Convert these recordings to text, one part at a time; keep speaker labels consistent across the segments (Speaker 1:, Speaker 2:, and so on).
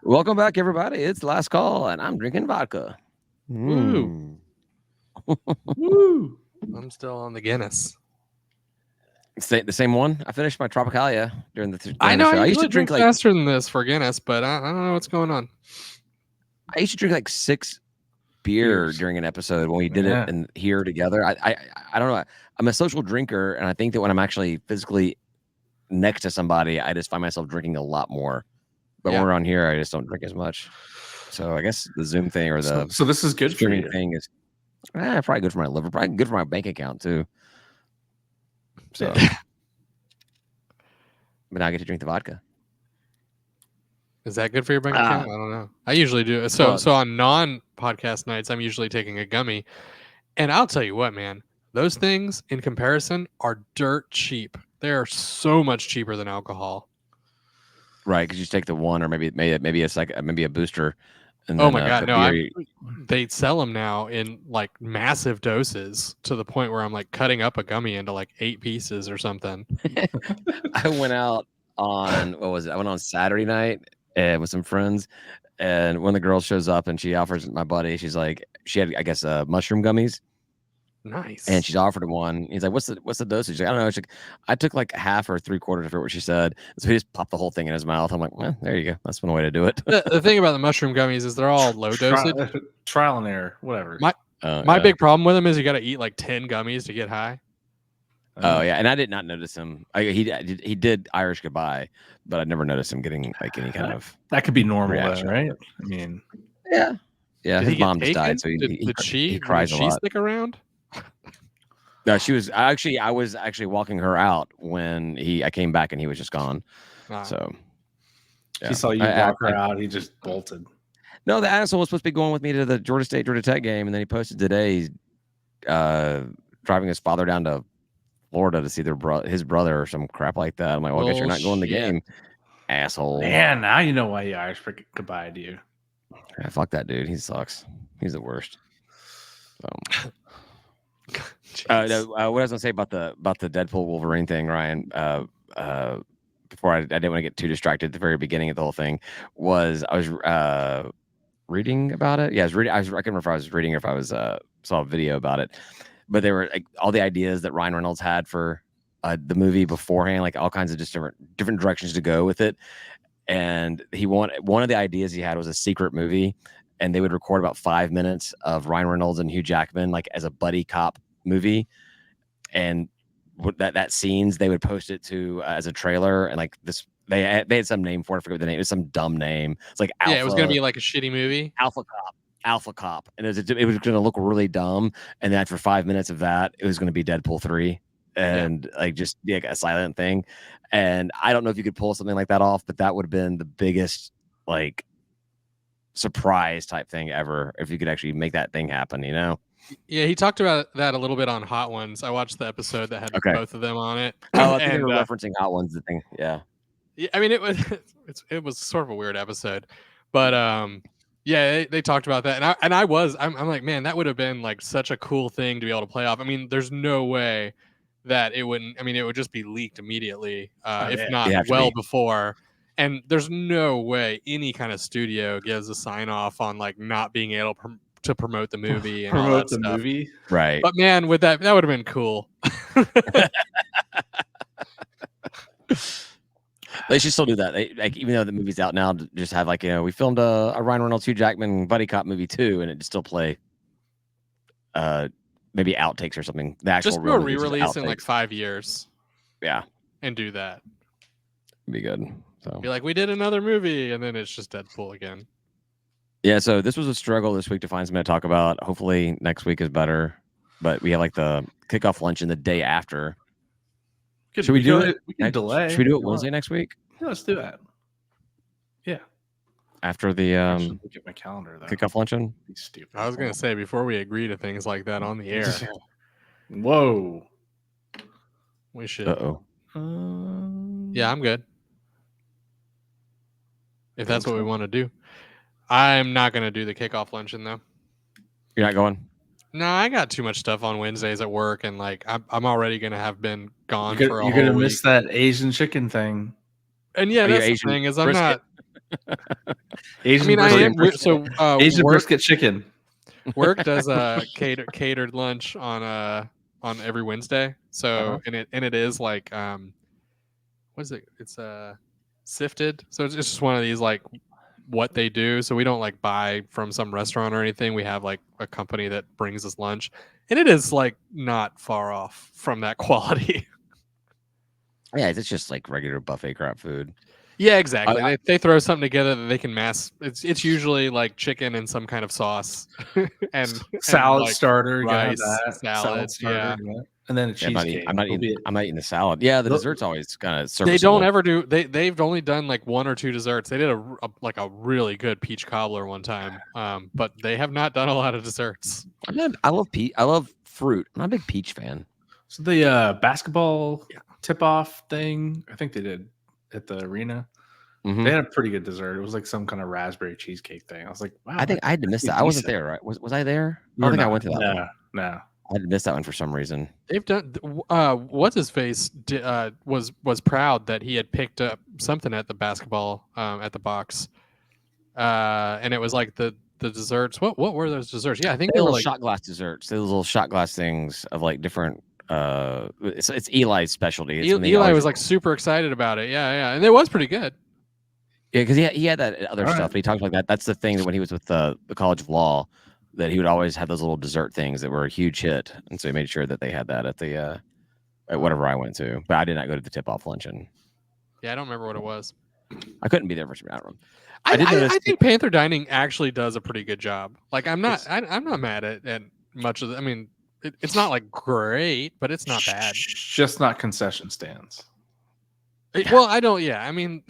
Speaker 1: Welcome back, everybody. It's Last Call, and I'm drinking vodka.
Speaker 2: Woo.
Speaker 3: Woo!
Speaker 2: I'm still on the Guinness.
Speaker 1: The same one. I finished my Tropicalia during the
Speaker 2: I know
Speaker 1: show.
Speaker 2: I used to drink
Speaker 1: like
Speaker 2: faster than this for Guinness, but I don't know what's going on.
Speaker 1: I used to drink like 6 beer during an episode when we did it and here together. I don't know. I'm a social drinker, and I think that when I'm actually physically next to somebody, I just find myself drinking a lot more. But when we're on here, I just don't drink as much. So I guess the Zoom thing or the
Speaker 3: so this is good
Speaker 1: streaming
Speaker 3: for you.
Speaker 1: thing is probably good for my liver, probably good for my bank account too. So, but now I get to drink the vodka.
Speaker 2: Is that good for your bank account? I don't know. I usually do. So on non-podcast nights, I'm usually taking a gummy. And I'll tell you what, man, those things in comparison are dirt cheap. They are so much cheaper than alcohol.
Speaker 1: Right, because you take the one, or maybe it's like maybe a booster. And
Speaker 2: oh my god, no! They sell them now in like massive doses to the point where I'm like cutting up a gummy into like 8 pieces or something.
Speaker 1: I went out on I went on Saturday night with some friends, and one of the girls shows up and she offers my buddy. She's like, she had mushroom gummies.
Speaker 2: Nice.
Speaker 1: And she's offered him one. He's like, "What's the dosage?" Like, I don't know. She's like, I took like half or 3/4 of what she said. So he just popped the whole thing in his mouth. I'm like, well, there you go. That's one way to do it.
Speaker 2: The thing about the mushroom gummies is they're all low dosage.
Speaker 3: Trial and error, whatever.
Speaker 2: My big problem with them is you got to eat like 10 gummies to get high.
Speaker 1: Oh yeah, and I did not notice him. He did Irish Goodbye, but I never noticed him getting like any kind of
Speaker 3: that could be normal, though, right? I mean,
Speaker 1: yeah. His mom just died, so
Speaker 2: did she
Speaker 1: cries a lot.
Speaker 2: Stick around?
Speaker 1: No, she was I was actually walking her out when I came back and he was just gone. So
Speaker 3: he saw you walk her out. He just bolted.
Speaker 1: No, the asshole was supposed to be going with me to the Georgia Tech game, and then he posted today he's driving his father down to Florida to see his brother or some crap like that. I'm like, well, I guess you're not going to the game, asshole.
Speaker 3: Man, now you know why he Irish goodbye to you.
Speaker 1: Yeah, fuck that dude. He sucks. He's the worst. What I was gonna say about the Deadpool Wolverine thing, Ryan. Before I didn't want to get too distracted at the very beginning of the whole thing, was I was reading about it. Yeah, I was reading. I can't remember if I was reading or if I was saw a video about it. But there were like all the ideas that Ryan Reynolds had for the movie beforehand, like all kinds of just different directions to go with it. And one of the ideas he had was a secret movie, and they would record about 5 minutes of Ryan Reynolds and Hugh Jackman like as a buddy cop movie, and that scenes they would post it to as a trailer, and like this they had some name for it. I forget what the name. It was some dumb name. It's like Alpha,
Speaker 2: it was gonna be like a shitty movie.
Speaker 1: Alpha Cop, and it was going to look really dumb. And then after 5 minutes of that, it was going to be Deadpool 3, and like just like a silent thing. And I don't know if you could pull something like that off, but that would have been the biggest like surprise type thing ever if you could actually make that thing happen, you know?
Speaker 2: Yeah, he talked about that a little bit on Hot Ones. I watched the episode that had both of them on it.
Speaker 1: Oh, I think they were referencing Hot Ones, the thing. Yeah.
Speaker 2: I mean, it was sort of a weird episode, but yeah, they talked about that, and I'm like, man, that would have been like such a cool thing to be able to play off. I mean, there's no way that it wouldn't. I mean, it would just be leaked immediately, if not before. And there's no way any kind of studio gives a sign off on like not being able to promote the movie and
Speaker 3: promote the movie,
Speaker 1: right?
Speaker 2: But man, with that would have been cool.
Speaker 1: They should still do that. Like even though the movie's out now, just have like we filmed a Ryan Reynolds, Hugh Jackman buddy cop movie too, and it still play maybe outtakes or something. The actual
Speaker 2: just do a re-release in like 5 years.
Speaker 1: Yeah,
Speaker 2: and do that.
Speaker 1: Be good. So
Speaker 2: be like, we did another movie, and then it's just Deadpool again.
Speaker 1: Yeah, so this was a struggle this week to find something to talk about. Hopefully next week is better, but we have like the kickoff luncheon the day after. Should we do it?
Speaker 3: We can delay.
Speaker 1: Should we do it Wednesday next week?
Speaker 3: Yeah, let's do that. Yeah.
Speaker 1: After the
Speaker 3: look at my calendar though.
Speaker 1: Kickoff luncheon.
Speaker 3: Be stupid.
Speaker 2: I was gonna say before we agree to things like that on the air.
Speaker 3: Whoa.
Speaker 2: We should.
Speaker 1: Yeah,
Speaker 2: I'm good. If that's what we want to do. I'm not gonna do the kickoff luncheon though.
Speaker 1: You're not going?
Speaker 2: No, I got too much stuff on Wednesdays at work, and like I'm already gonna have been gone
Speaker 3: for a whole week. You're gonna miss that Asian chicken thing.
Speaker 2: And yeah, that's the thing is I'm not.
Speaker 3: Asian Asian brisket chicken.
Speaker 2: Work does a catered lunch on every Wednesday. So and it is like what is it? It's sifted. So it's just one of these like what they do. So we don't like buy from some restaurant or anything. We have like a company that brings us lunch, and it is like not far off from that quality.
Speaker 1: Yeah, it's just like regular buffet crap food.
Speaker 2: Yeah, exactly. They throw something together that they can mass. It's usually like chicken and some kind of sauce and
Speaker 3: salad
Speaker 2: like
Speaker 3: starter,
Speaker 2: rice,
Speaker 3: salad starter, yeah. And then a cheesecake.
Speaker 1: I'm not eating the salad. Yeah, the dessert's always kind of serviceable.
Speaker 2: They don't ever do. They've only done like 1 or 2 desserts. They did a really good peach cobbler one time, but they have not done a lot of desserts.
Speaker 1: I love fruit. I'm not a big peach fan.
Speaker 3: So the basketball tip-off thing, I think they did at the arena. They had a pretty good dessert. It was like some kind of raspberry cheesecake thing. I was like, wow.
Speaker 1: I think I had to miss that. I wasn't there, right? Was I there? I don't think I went to that one.
Speaker 3: No.
Speaker 1: I had to miss that one for some reason.
Speaker 2: They've done. What's his face was proud that he had picked up something at the basketball at the box, and it was like the desserts. What were those desserts? Yeah, I think they were like
Speaker 1: shot glass desserts. Those little shot glass things of like different. It's Eli's specialty.
Speaker 2: Eli was like super excited about it. Yeah, and it was pretty good.
Speaker 1: Yeah, because he had that other stuff. But he talked like that. That's the thing that when he was with the College of Law, that he would always have those little dessert things that were a huge hit, and so he made sure that they had that at the at whatever I went to. But I did not go to the tip-off luncheon.
Speaker 2: Yeah, I don't remember what it was.
Speaker 1: I couldn't be there for some. I don't know.
Speaker 2: I think Panther Dining actually does a pretty good job. Like I'm not mad at much of the. I mean, it's not like great, but it's not bad.
Speaker 3: Just not concession stands.
Speaker 2: Well, I don't. Yeah, I mean,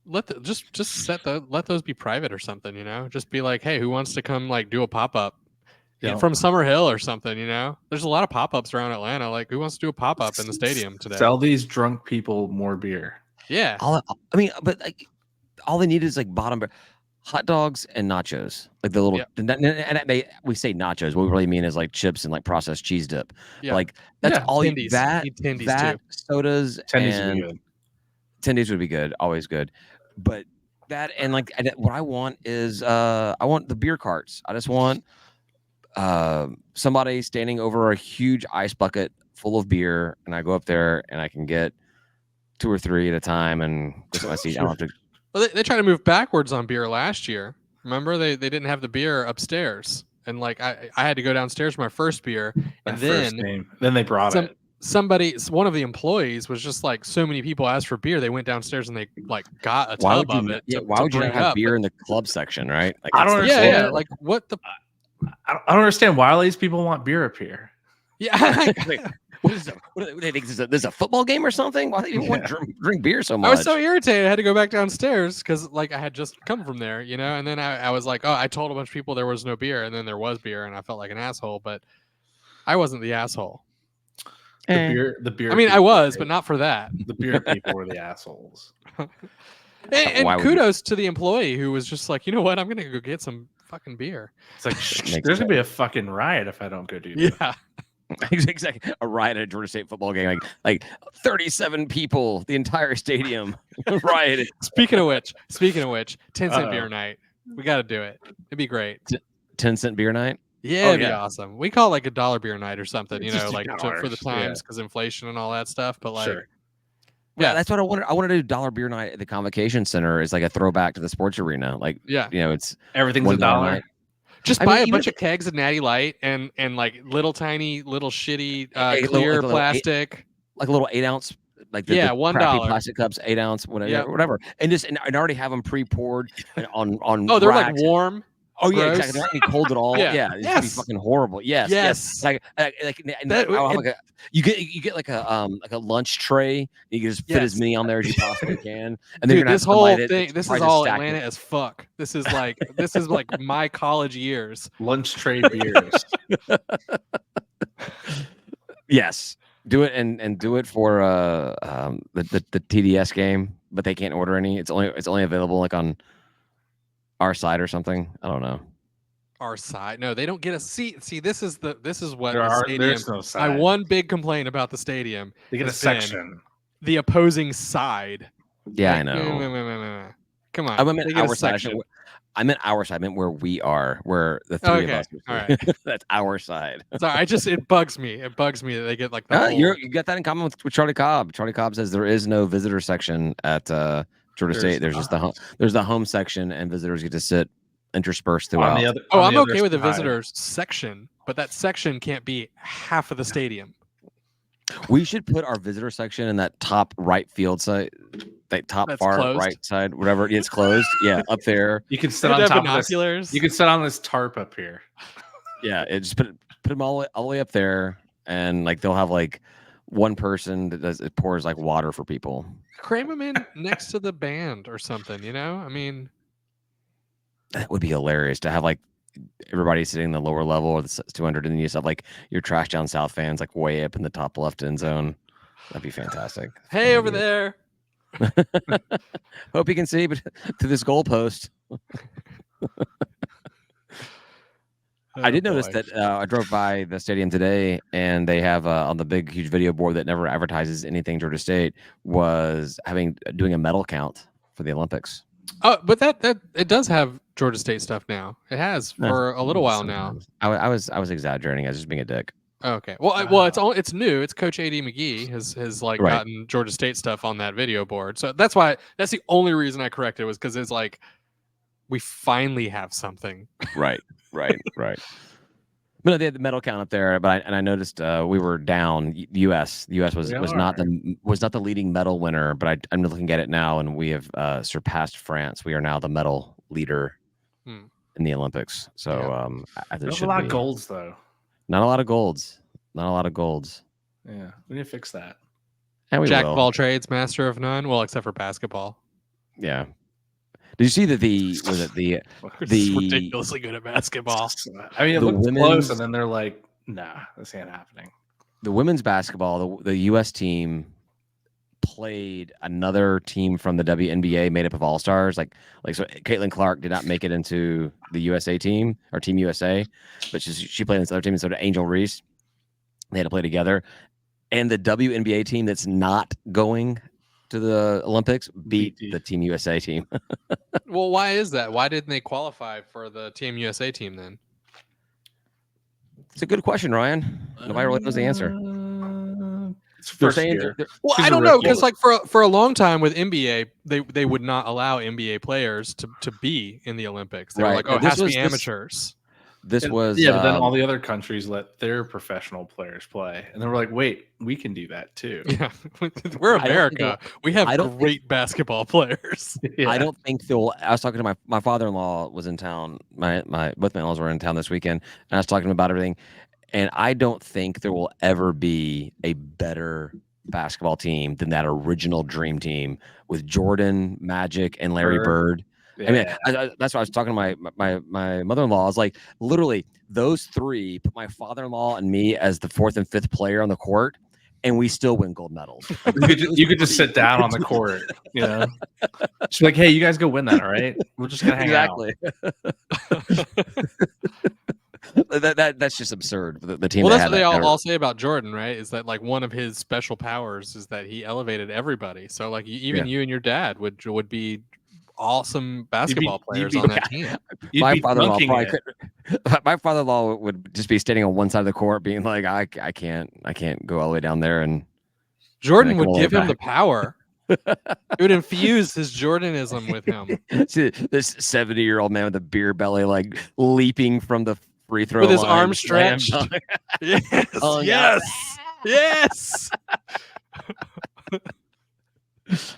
Speaker 2: let those be private or something. You know, just be like, hey, who wants to come like do a pop up from Summer Hill or something? You know, there's a lot of pop ups around Atlanta. Like, who wants to do a pop up in the stadium today?
Speaker 3: Sell these drunk people more beer.
Speaker 2: Yeah,
Speaker 1: but like, all they need is like hot dogs and nachos, like the little. And we say nachos. What we really mean is like chips and like processed cheese dip. Yeah. Like that's all.
Speaker 2: Tendies.
Speaker 1: That sodas and Tendies would be good, always good. But that and like what I want is I want the beer carts. I just want somebody standing over a huge ice bucket full of beer, and I go up there and I can get 2 or 3 at a time and get my seat. I don't have to.
Speaker 2: Well, they tried to move backwards on beer last year. Remember, they didn't have the beer upstairs, and like I had to go downstairs for my first beer, and then
Speaker 3: they brought it.
Speaker 2: One of the employees was just like, so many people asked for beer, they went downstairs and they like got a tub of it.
Speaker 1: Why would you not have beer in the club section, right? Like,
Speaker 3: I don't understand.
Speaker 2: Yeah, like what the?
Speaker 3: I don't understand why all these people want beer up here.
Speaker 2: Yeah.
Speaker 1: What is what they think? There's a football game or something? Why do you want to drink beer so much?
Speaker 2: I was so irritated. I had to go back downstairs because like I had just come from there, you know. And then I was like, oh, I told a bunch of people there was no beer, and then there was beer, and I felt like an asshole. But I wasn't the asshole.
Speaker 3: The beer.
Speaker 2: I mean, I was, but not for that.
Speaker 3: The beer people were the assholes.
Speaker 2: and kudos to the employee who was just like, you know what? I'm gonna go get some fucking beer.
Speaker 3: It's like there's gonna be a fucking riot if I don't go do that.
Speaker 2: Yeah.
Speaker 1: Exactly, a riot at a Georgia State football game, like 37 people, the entire stadium rioted.
Speaker 2: Speaking of which, 10-cent beer night. We got to do it. It'd be great.
Speaker 1: 10-cent beer night.
Speaker 2: Yeah, it'd be awesome. We call it like $1 beer night or something, you know, like for the times because inflation and all that stuff. But like,
Speaker 1: yeah, that's what I wanted. I wanted to do $1 beer night at the Convocation Center is like a throwback to the sports arena. Like, you know, it's
Speaker 3: everything's $1.
Speaker 1: Night.
Speaker 2: Just buy a bunch of kegs of Natty Light and like little shitty clear plastic,
Speaker 1: like a little 8-ounce, like the
Speaker 2: $1
Speaker 1: plastic cups, 8-ounce, whatever, and already have them pre-poured on.
Speaker 2: Oh, they're like warm.
Speaker 1: Oh yeah, exactly. They're not gonna be cold at all. It'd be fucking horrible. Yes. Like you get like a lunch tray. You can just fit as many on there as you possibly can. And
Speaker 2: dude, this whole thing, this is all Atlanta as fuck. This is like my college years.
Speaker 3: Lunch tray beers.
Speaker 1: Yes, do it and do it for the TDS game, but they can't order any. It's only available like on our side or something. I don't know.
Speaker 2: Our side? No, they don't get a seat. See, this is what the stadium.
Speaker 3: There's no side.
Speaker 2: My one big complaint about the stadium.
Speaker 3: They get a section.
Speaker 2: The opposing side.
Speaker 1: Yeah, I know.
Speaker 2: Come on.
Speaker 1: I meant
Speaker 2: they get a
Speaker 1: our side.
Speaker 2: section.
Speaker 1: I meant our side. I meant where we are, where the three of
Speaker 2: Okay,
Speaker 1: us.
Speaker 2: all right.
Speaker 1: That's our side.
Speaker 2: Sorry, it bugs me. It bugs me that they get like the whole...
Speaker 1: You got that in common with Charlie Cobb. Charlie Cobb says there is no visitor section at Georgia State. There's just there's the home section, and visitors get to sit interspersed throughout.
Speaker 2: I'm okay with the visitors section, but that section can't be half of the stadium.
Speaker 1: We should put our visitor section in that top right field side, that top far
Speaker 2: closed.
Speaker 1: Right side, whatever. It's closed. Yeah, up there.
Speaker 3: You can sit on top of this. You can sit on this tarp up here.
Speaker 1: Yeah, just put them all the way up there, and like they'll have like one person that pours like water for people.
Speaker 2: Cram them in next to the band or something. You know, I mean,
Speaker 1: that would be hilarious to have like everybody sitting in the lower level or the 200, and you just have like your Trash Down South fans like way up in the top left end zone. That'd be fantastic.
Speaker 2: Hey, over there.
Speaker 1: Hope you can see, but to this goalpost. I did notice that I drove by the stadium today, and they have on the big, huge video board that never advertises anything. Georgia State was doing a medal count for the Olympics.
Speaker 2: Oh, but that it does have Georgia State stuff now. It has for a little while now.
Speaker 1: I was exaggerating. I was just being a dick.
Speaker 2: Okay. Well, it's new. It's Coach A.D. McGee has like gotten Georgia State stuff on that video board. So that's the only reason I corrected was because it's like we finally have something.
Speaker 1: Right. But they had the medal count up there, but I noticed we were down. The U.S. was not the leading medal winner, but I'm looking at it now, and we have surpassed France. We are now the medal leader in the Olympics. So
Speaker 3: there's a lot of golds, though.
Speaker 1: Not a lot of golds.
Speaker 3: Yeah, we need to fix that.
Speaker 1: And we
Speaker 2: Jack
Speaker 1: will.
Speaker 2: of all trades, master of none. Well, except for basketball.
Speaker 1: Yeah. Did you see that the
Speaker 2: ridiculously good at basketball?
Speaker 3: I mean, it looked close, and then they're like, "Nah, this ain't happening."
Speaker 1: The women's basketball, the U.S. team played another team from the WNBA made up of all stars. So Caitlin Clark did not make it into the USA team or Team USA, but she played in this other team. And so did Angel Reese. They had to play together, and the WNBA team that's not going to the Olympics beat the Team USA team.
Speaker 2: Well, why is that? Why didn't they qualify for the Team USA team then?
Speaker 1: It's a good question, Ryan. Nobody really knows the answer.
Speaker 2: Well, I don't know, because like for a long time with NBA, they would not allow NBA players to be in the Olympics. They were like, oh, it has to be amateurs.
Speaker 1: But
Speaker 3: then all the other countries let their professional players play, and then we're like, wait, we can do that too.
Speaker 2: Yeah, we're America. We have great basketball players.
Speaker 1: Yeah. I don't think they'll. I was talking to my father-in-law was in town. Both my in-laws were in town this weekend, and I was talking to him about everything. And I don't think there will ever be a better basketball team than that original dream team with Jordan, Magic, and Larry Bird. Yeah. I mean, that's why I was talking to my mother-in-law. I was like, literally, those three put my father-in-law and me as the fourth and fifth player on the court, and we still win gold medals.
Speaker 3: You could just sit down on the court, you know. She's like, hey, you guys go win that, all right? We're just gonna hang out.
Speaker 1: That's just absurd. The team.
Speaker 2: Well, that's what they all say about Jordan, right? Is that like one of his special powers is that he elevated everybody. So like even you and your dad would be awesome basketball players on that team.
Speaker 1: My father-in-law would just be standing on one side of the court, being like, "I can't go all the way down there." And
Speaker 2: Jordan would give him the power. It would infuse his Jordanism with him.
Speaker 1: This 70-year-old man with a beer belly, like leaping from the free throw
Speaker 2: with his
Speaker 1: line,
Speaker 2: arms stretched. Yes,
Speaker 1: oh,
Speaker 2: yes.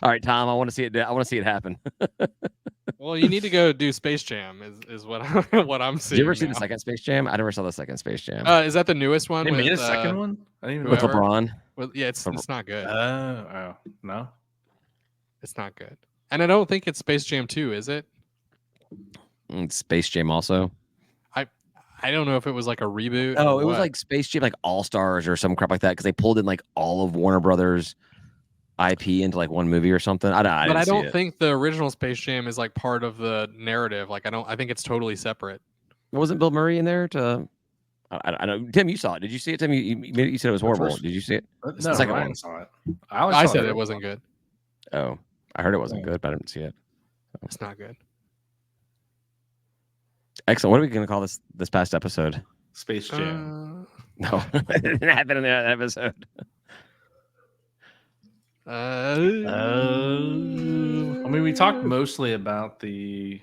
Speaker 1: All right, Tom. I want to see it. I want to see it happen.
Speaker 2: Well, you need to go do Space Jam. Is what I'm seeing.
Speaker 1: Did you ever see the second Space Jam? I never saw the second Space Jam.
Speaker 2: Is that the newest one?
Speaker 3: They made a second one. I didn't even
Speaker 1: with LeBron.
Speaker 2: Well, yeah, it's not good.
Speaker 3: No,
Speaker 2: it's not good. And I don't think it's Space Jam 2, is it?
Speaker 1: Space Jam also.
Speaker 2: I don't know if it was like a reboot.
Speaker 1: Oh, it was like Space Jam, like All Stars or some crap like that, because they pulled in like all of Warner Brothers IP into like one movie or something. I don't
Speaker 2: think the original Space Jam is like part of the narrative. Like I think it's totally separate.
Speaker 1: Wasn't Bill Murray in there to? I know. Tim, you saw it. Did you see it? Tim, you said it was horrible. Did you see it?
Speaker 3: No, the second one. Saw it.
Speaker 2: I said it wasn't good.
Speaker 1: Oh, I heard it wasn't good, but I didn't see it.
Speaker 2: It's not good.
Speaker 1: Excellent. What are we going to call this past episode?
Speaker 3: Space Jam.
Speaker 1: No, it didn't happen in that episode.
Speaker 3: I mean, we talked mostly about the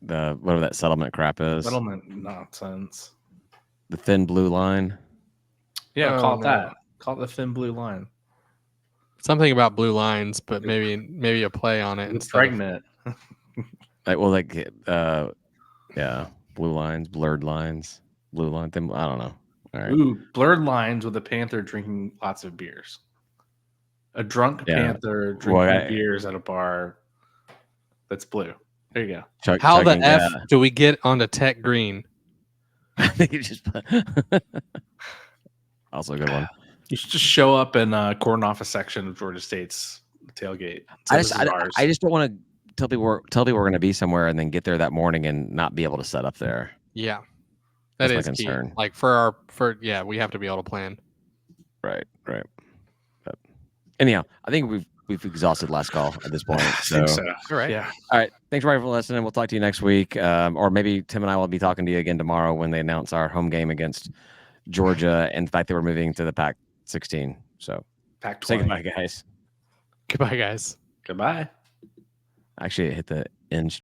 Speaker 1: Whatever that settlement crap is.
Speaker 3: settlement nonsense.
Speaker 1: The thin blue line.
Speaker 3: Yeah,
Speaker 2: Oh,
Speaker 3: call it
Speaker 2: no.
Speaker 3: that. Call it the thin blue line.
Speaker 2: Something about blue lines, but maybe a play on it.
Speaker 3: It's
Speaker 2: instead of-
Speaker 3: pregnant.
Speaker 1: Yeah, blue lines, blurred lines, blue line. I don't know. All right.
Speaker 3: Ooh, blurred lines with a panther drinking lots of beers. A drunk panther drinking beers at a bar that's blue. There you go.
Speaker 2: How the F do we get onto Tech Green?
Speaker 1: I think you just also a good one.
Speaker 3: You should just show up in cordon off a section of Georgia State's tailgate.
Speaker 1: I just don't want to tell people we're going to be somewhere and then get there that morning and not be able to set up there.
Speaker 2: Yeah,
Speaker 1: That's
Speaker 2: is
Speaker 1: my
Speaker 2: key.
Speaker 1: concern.
Speaker 2: Like we have to be able to plan.
Speaker 1: Right. But anyhow, I think we've exhausted last call at this point.
Speaker 3: I
Speaker 1: So,
Speaker 3: think so.
Speaker 2: All right.
Speaker 3: Yeah.
Speaker 1: all right. Thanks, everybody, for listening. We'll talk to you next week, or maybe Tim and I will be talking to you again tomorrow when they announce our home game against Georgia and the fact that we're moving to the Pac-16. So,
Speaker 3: Pac-20.
Speaker 1: say goodbye, guys.
Speaker 2: Goodbye, guys.
Speaker 3: Goodbye.
Speaker 1: Actually, hit the end.